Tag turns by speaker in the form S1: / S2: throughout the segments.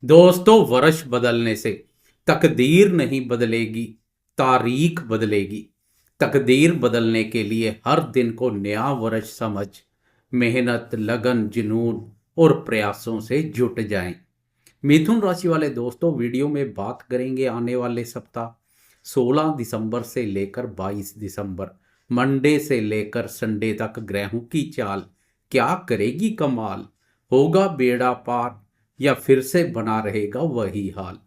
S1: दोस्तों, वर्ष बदलने से तकदीर नहीं बदलेगी, तारीख बदलेगी। तकदीर बदलने के लिए हर दिन को नया वर्ष समझ मेहनत, लगन, जुनून और प्रयासों से जुट जाएं। मिथुन राशि वाले दोस्तों, वीडियो में बात करेंगे आने वाले सप्ताह 16 दिसंबर से लेकर 22 दिसंबर, मंडे से लेकर संडे तक ग्रहों की चाल क्या करेगी कमाल। होगा बेड़ा पार या फिर से बना रहेगा वही हाल।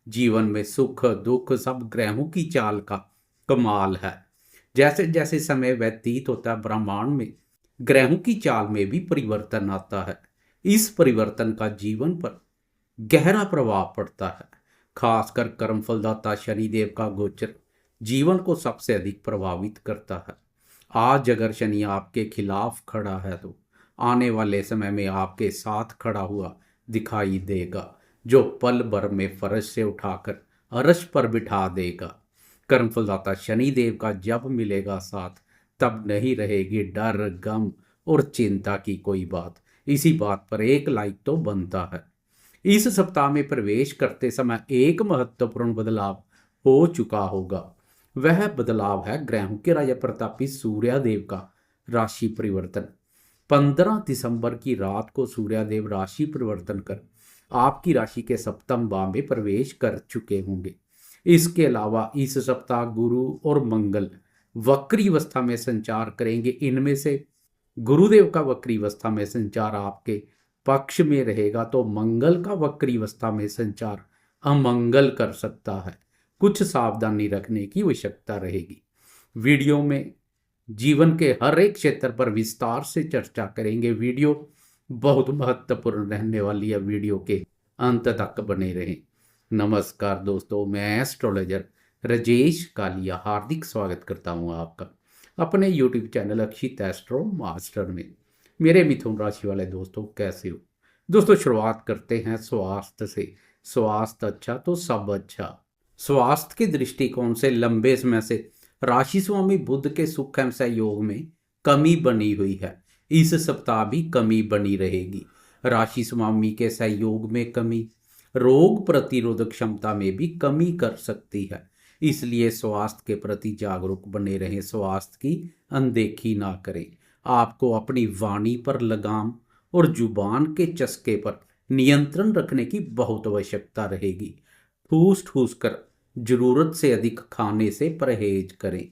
S1: जीवन में सुख दुख सब ग्रहों की चाल का कमाल है। जैसे जैसे समय व्यतीत होता है, ब्रह्मांड में ग्रहों की चाल में भी परिवर्तन आता है। इस परिवर्तन का जीवन पर गहरा प्रभाव पड़ता है। खासकर कर्मफलदाता शनिदेव का गोचर जीवन को सबसे अधिक प्रभावित करता है। आज अगर शनि आपके खिलाफ खड़ा है तो आने वाले समय में आपके साथ खड़ा हुआ दिखाई देगा, जो पल भर में फर्श से उठाकर अर्श पर बिठा देगा। कर्मफलदाता शनिदेव का जब मिलेगा साथ, तब नहीं रहेगी डर, गम और चिंता की कोई बात। इसी बात पर एक लाइक तो बनता है। इस सप्ताह में प्रवेश करते समय एक महत्वपूर्ण बदलाव हो चुका होगा। वह बदलाव है ग्रहों के राजा प्रतापी सूर्यदेव का राशि परिवर्तन। 15 दिसंबर की रात को सूर्यदेव राशि परिवर्तन कर आपकी राशि के सप्तम भाव में प्रवेश कर चुके होंगे। इसके अलावा इस सप्ताह गुरु और मंगल वक्री अवस्था में संचार करेंगे। इनमें से गुरुदेव का वक्री अवस्था में संचार आपके पक्ष में रहेगा, तो मंगल का वक्री अवस्था में संचार अमंगल कर सकता है। कुछ सावधानी रखने की आवश्यकता रहेगी। वीडियो में जीवन के हर एक क्षेत्र पर विस्तार से चर्चा करेंगे। वीडियो बहुत महत्वपूर्ण रहने वाली है, वीडियो के अंत तक बने रहें। नमस्कार दोस्तों, मैं एस्ट्रोलॉजर राजेश कालिया हार्दिक स्वागत करता हूं आपका अपने यूट्यूब चैनल अक्षित एस्ट्रो मास्टर में। मेरे मिथुन राशि वाले दोस्तों, कैसे हो दोस्तों? शुरुआत करते हैं स्वास्थ्य से। स्वास्थ्य अच्छा तो सब अच्छा। स्वास्थ्य के दृष्टिकोण से लंबे समय से राशि स्वामी बुध के सुख एवं सहयोग में कमी बनी हुई है। इस सप्ताह भी कमी बनी रहेगी। राशि स्वामी के सहयोग में कमी रोग प्रतिरोधक क्षमता में भी कमी कर सकती है। इसलिए स्वास्थ्य के प्रति जागरूक बने रहें, स्वास्थ्य की अनदेखी ना करें। आपको अपनी वाणी पर लगाम और जुबान के चस्के पर नियंत्रण रखने की बहुत आवश्यकता रहेगी। ठूस ठूस कर जरूरत से अधिक खाने से परहेज करें।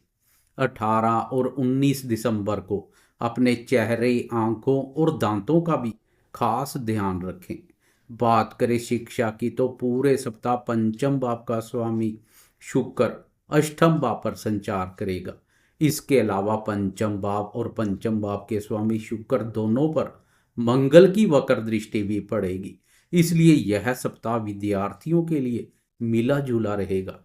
S1: 18 और 19 दिसंबर को अपने चेहरे, आंखों और दांतों का भी खास ध्यान रखें। बात करें शिक्षा की, तो पूरे सप्ताह पंचम भाव का स्वामी शुक्र अष्टम भाव पर संचार करेगा। इसके अलावा पंचम भाव और पंचम भाव के स्वामी शुक्र दोनों पर मंगल की वक्र दृष्टि भी पड़ेगी। इसलिए यह सप्ताह विद्यार्थियों के लिए मिला जुला रहेगा।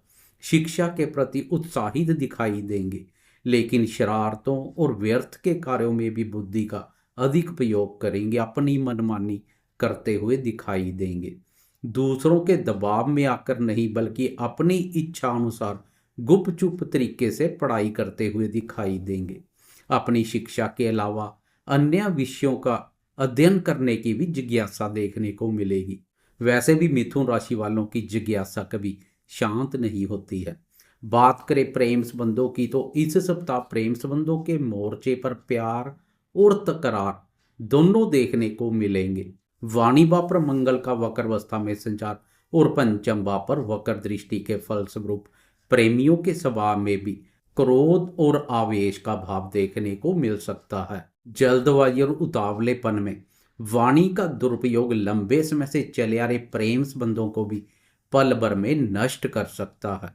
S1: शिक्षा के प्रति उत्साहित दिखाई देंगे, लेकिन शरारतों और व्यर्थ के कार्यों में भी बुद्धि का अधिक प्रयोग करेंगे। अपनी मनमानी करते हुए दिखाई देंगे। दूसरों के दबाव में आकर नहीं, बल्कि अपनी इच्छा अनुसार गुपचुप तरीके से पढ़ाई करते हुए दिखाई देंगे। अपनी शिक्षा के अलावा अन्य विषयों का अध्ययन करने की भी जिज्ञासा देखने को मिलेगी। वैसे भी मिथुन राशि वालों की जिज्ञासा कभी शांत नहीं होती है। बात करें प्रेम संबंधों की, तो इस सप्ताह प्रेम संबंधों के मोर्चे पर प्यार और तकरार दोनों देखने को मिलेंगे। वाणी भाव पर मंगल का वक्र अवस्था में संचार और पंचम भाव पर वक्र दृष्टि के फलस्वरूप प्रेमियों के स्वभाव में भी क्रोध और आवेश का भाव देखने को मिल सकता है। जल्दबाजी और उतावलेपन में वाणी का दुरुपयोग लंबे समय से चले आ रहे प्रेम संबंधों को भी पल भर में नष्ट कर सकता है।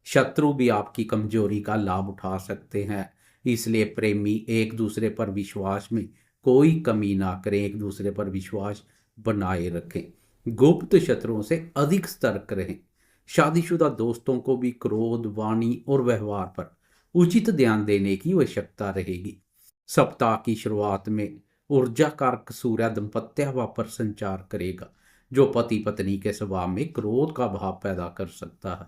S1: शत्रु भी आपकी कमजोरी का लाभ उठा सकते हैं। इसलिए प्रेमी एक दूसरे पर विश्वास में कोई कमी ना करें, एक दूसरे पर विश्वास बनाए रखें। गुप्त शत्रुओं से अधिक सतर्क रहें। शादीशुदा दोस्तों को भी क्रोध, वाणी और व्यवहार पर उचित ध्यान देने की आवश्यकता रहेगी। सप्ताह की शुरुआत में ऊर्जा कारक सूर्य दंपत्य हवा पर संचार करेगा, जो पति पत्नी के स्वभाव में क्रोध का भाव पैदा कर सकता है।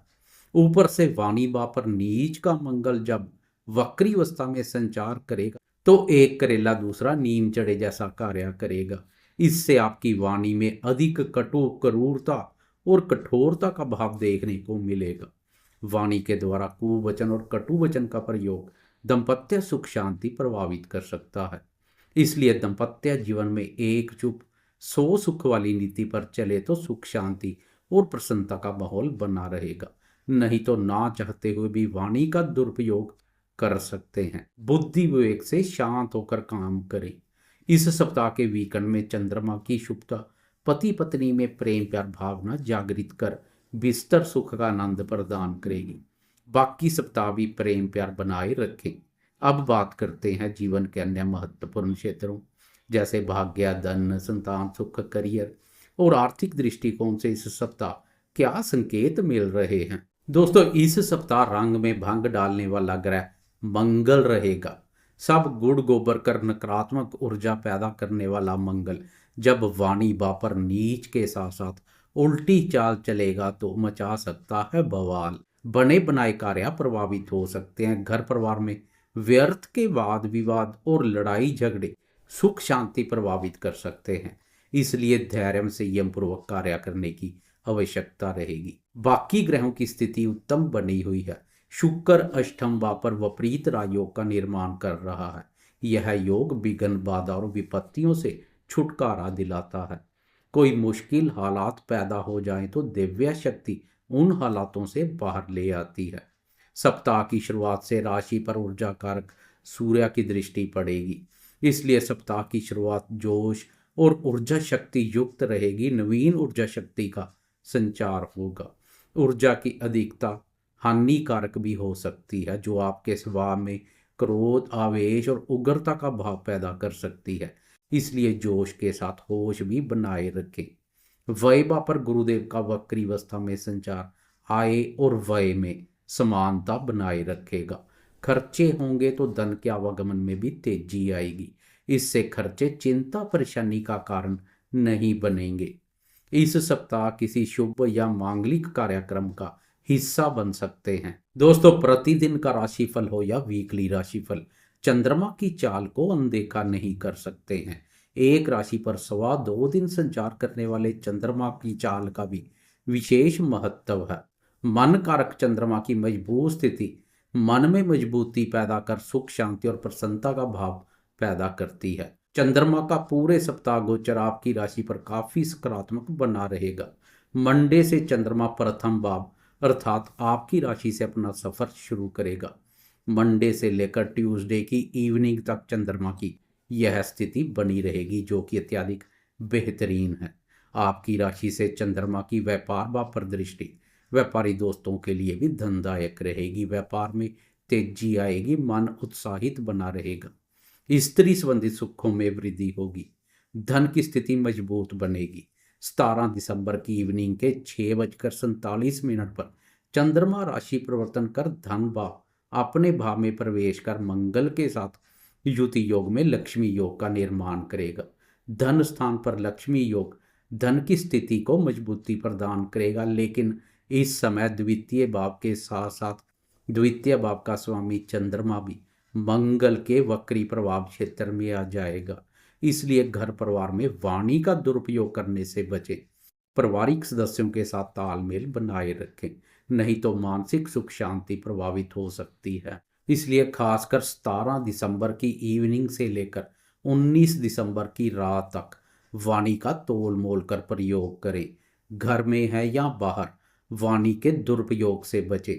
S1: ऊपर से वाणी भाव पर नीच का मंगल जब वक्री अवस्था में संचार करेगा, तो एक करेला दूसरा नीम चढ़े जैसा कार्य करेगा। इससे आपकी वाणी में अधिक कटु, क्रूरता और कठोरता का भाव देखने को मिलेगा। वाणी के द्वारा कुवचन और कटु वचन का प्रयोग दाम्पत्य सुख शांति प्रभावित कर सकता है। इसलिए दाम्पत्य जीवन में एक चुप सौ सुख वाली नीति पर चले तो सुख शांति और प्रसन्नता का माहौल बना रहेगा। नहीं तो ना चाहते हुए भी वाणी का दुरुपयोग कर सकते हैं। बुद्धि विवेक से शांत होकर काम करें। इस सप्ताह के वीकेंड में चंद्रमा की शुभता पति पत्नी में प्रेम प्यार भावना जागृत कर बिस्तर सुख का आनंद प्रदान करेगी। बाकी सप्ताह भी प्रेम प्यार बनाए रखें। अब बात करते हैं जीवन के अन्य महत्वपूर्ण क्षेत्रों जैसे भाग्य, धन, संतान सुख, करियर और आर्थिक दृष्टिकोण से इस सप्ताह क्या संकेत मिल रहे हैं। दोस्तों, इस सप्ताह रंग में भंग डालने वाला ग्रह मंगल रहेगा। सब गुड़ गोबर कर नकारात्मक ऊर्जा पैदा करने वाला मंगल जब वाणी बापर नीच के साथ साथ उल्टी चाल चलेगा तो मचा सकता है बवाल। बने बनाए कार्य प्रभावित हो सकते हैं। घर परिवार में व्यर्थ के वाद विवाद और लड़ाई झगड़े सुख शांति प्रभावित कर सकते हैं। इसलिए धैर्य संयम पूर्वक कार्य करने की आवश्यकता रहेगी। बाकी ग्रहों की स्थिति उत्तम बनी हुई है। शुक्र अष्टम भाव पर विपरीत राजयोग का निर्माण कर रहा है। यह योग विघ्न बाधा और विपत्तियों से छुटकारा दिलाता है। कोई मुश्किल हालात पैदा हो जाए तो दिव्य शक्ति उन हालातों से बाहर ले आती है। सप्ताह की शुरुआत से राशि पर ऊर्जा कारक सूर्य की दृष्टि पड़ेगी। इसलिए सप्ताह की शुरुआत जोश और ऊर्जा शक्ति युक्त रहेगी। नवीन ऊर्जा शक्ति का संचार होगा। ऊर्जा की अधिकता हानिकारक भी हो सकती है जो आपके स्वभाव में क्रोध, आवेश और उग्रता का भाव पैदा कर सकती है। इसलिए जोश के साथ होश भी बनाए रखें। व्यय पर गुरुदेव का वक्री अवस्था में संचार आय और व्यय में समानता बनाए रखेगा। खर्चे होंगे तो धन के आवागमन में भी तेजी आएगी। इससे खर्चे चिंता परेशानी का कारण नहीं बनेंगे। इस सप्ताह किसी शुभ या मांगलिक कार्यक्रम का हिस्सा बन सकते हैं। दोस्तों, प्रतिदिन का राशिफल हो या वीकली राशिफल, चंद्रमा की चाल को अनदेखा नहीं कर सकते हैं। एक राशि पर 2.25 दिन संचार करने वाले चंद्रमा की चाल का भी विशेष महत्व है। मन कारक चंद्रमा की मजबूत स्थिति मन में मजबूती पैदा कर सुख शांति और प्रसन्नता का भाव पैदा करती है। चंद्रमा का पूरे सप्ताह गोचर आपकी राशि पर काफी सकारात्मक बना रहेगा। मंडे से चंद्रमा प्रथम भाव अर्थात आपकी राशि से अपना सफर शुरू करेगा। मंडे से लेकर ट्यूसडे की इवनिंग तक चंद्रमा की यह स्थिति बनी रहेगी जो कि अत्यधिक बेहतरीन है। आपकी राशि से चंद्रमा की व्यापार भाव पर दृष्टि व्यापारी दोस्तों के लिए भी धनदायक रहेगी। व्यापार में तेजी आएगी। मन उत्साहित बना रहेगा। स्त्री संबंधित सुखों में वृद्धि होगी। धन की स्थिति मजबूत बनेगी। 17 दिसंबर की इवनिंग के 6:47 पर चंद्रमा राशि परिवर्तन कर धन भाव अपने भाव में प्रवेश कर मंगल के साथ युति योग में लक्ष्मी योग का निर्माण करेगा। धन स्थान पर लक्ष्मी योग धन की स्थिति को मजबूती प्रदान करेगा। लेकिन इस समय द्वितीय भाव के साथ साथ द्वितीय भाव का स्वामी चंद्रमा भी मंगल के वक्री प्रभाव क्षेत्र में आ जाएगा। इसलिए घर परिवार में वाणी का दुरुपयोग करने से बचें। पारिवारिक सदस्यों के साथ तालमेल बनाए रखें, नहीं तो मानसिक सुख शांति प्रभावित हो सकती है। इसलिए खासकर 17 दिसंबर की इवनिंग से लेकर 19 दिसंबर की रात तक वाणी का तोल मोल कर प्रयोग करें। घर में है या बाहर वाणी के दुरुपयोग से बचें।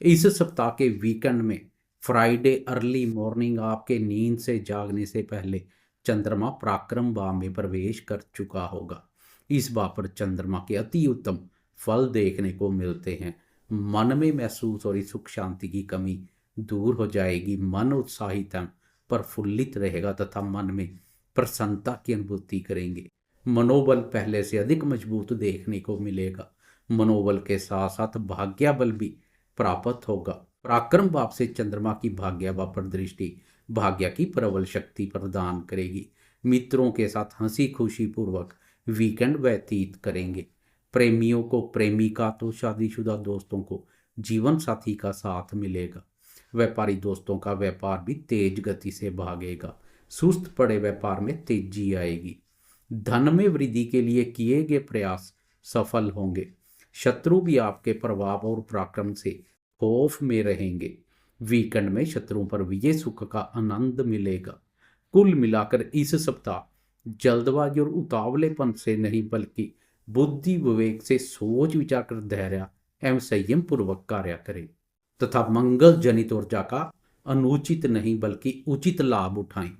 S1: इस सप्ताह के वीकेंड में फ्राइडे अर्ली मॉर्निंग आपके नींद से जागने से पहले चंद्रमा पराक्रम भाव में प्रवेश कर चुका होगा। इस भाव पर चंद्रमा के अति उत्तम फल देखने को मिलते हैं। मन में महसूस हो रही सुख शांति की कमी दूर हो जाएगी। मन उत्साहित एवं प्रफुल्लित रहेगा तथा मन में प्रसन्नता की अनुभूति करेंगे। मनोबल पहले से अधिक मजबूत देखने को मिलेगा। मनोबल के साथ साथ भाग्य बल भी प्राप्त होगा। पराक्रम भाव से चंद्रमा की भाग्य भाव पर दृष्टि भाग्य की प्रबल शक्ति प्रदान करेगी। मित्रों के साथ हंसी खुशी पूर्वक वीकेंड व्यतीत करेंगे। प्रेमियों को प्रेमिका तो शादीशुदा दोस्तों को जीवन साथी का साथ मिलेगा। व्यापारी दोस्तों का व्यापार भी तेज गति से भागेगा। सुस्त पड़े व्यापार में तेजी आएगी। धन में वृद्धि के लिए किए गए प्रयास सफल होंगे। शत्रु भी आपके प्रभाव और पराक्रम से खौफ में रहेंगे। वीकेंड में शत्रुओं पर विजय सुख का आनंद मिलेगा। कुल मिलाकर इस सप्ताह जल्दबाजी और उतावलेपन से नहीं बल्कि बुद्धि विवेक से सोच विचार कर धैर्य एवं संयम पूर्वक कार्य करें तथा मंगल जनित ऊर्जा का अनुचित नहीं बल्कि उचित लाभ उठाएं।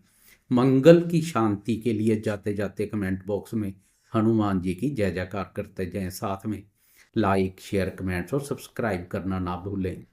S1: मंगल की शांति के लिए जाते जाते कमेंट बॉक्स में हनुमान जी की जय जयकार करते जाएं। साथ में लाइक शेयर कमेंट्स और सब्सक्राइब करना ना भूलें।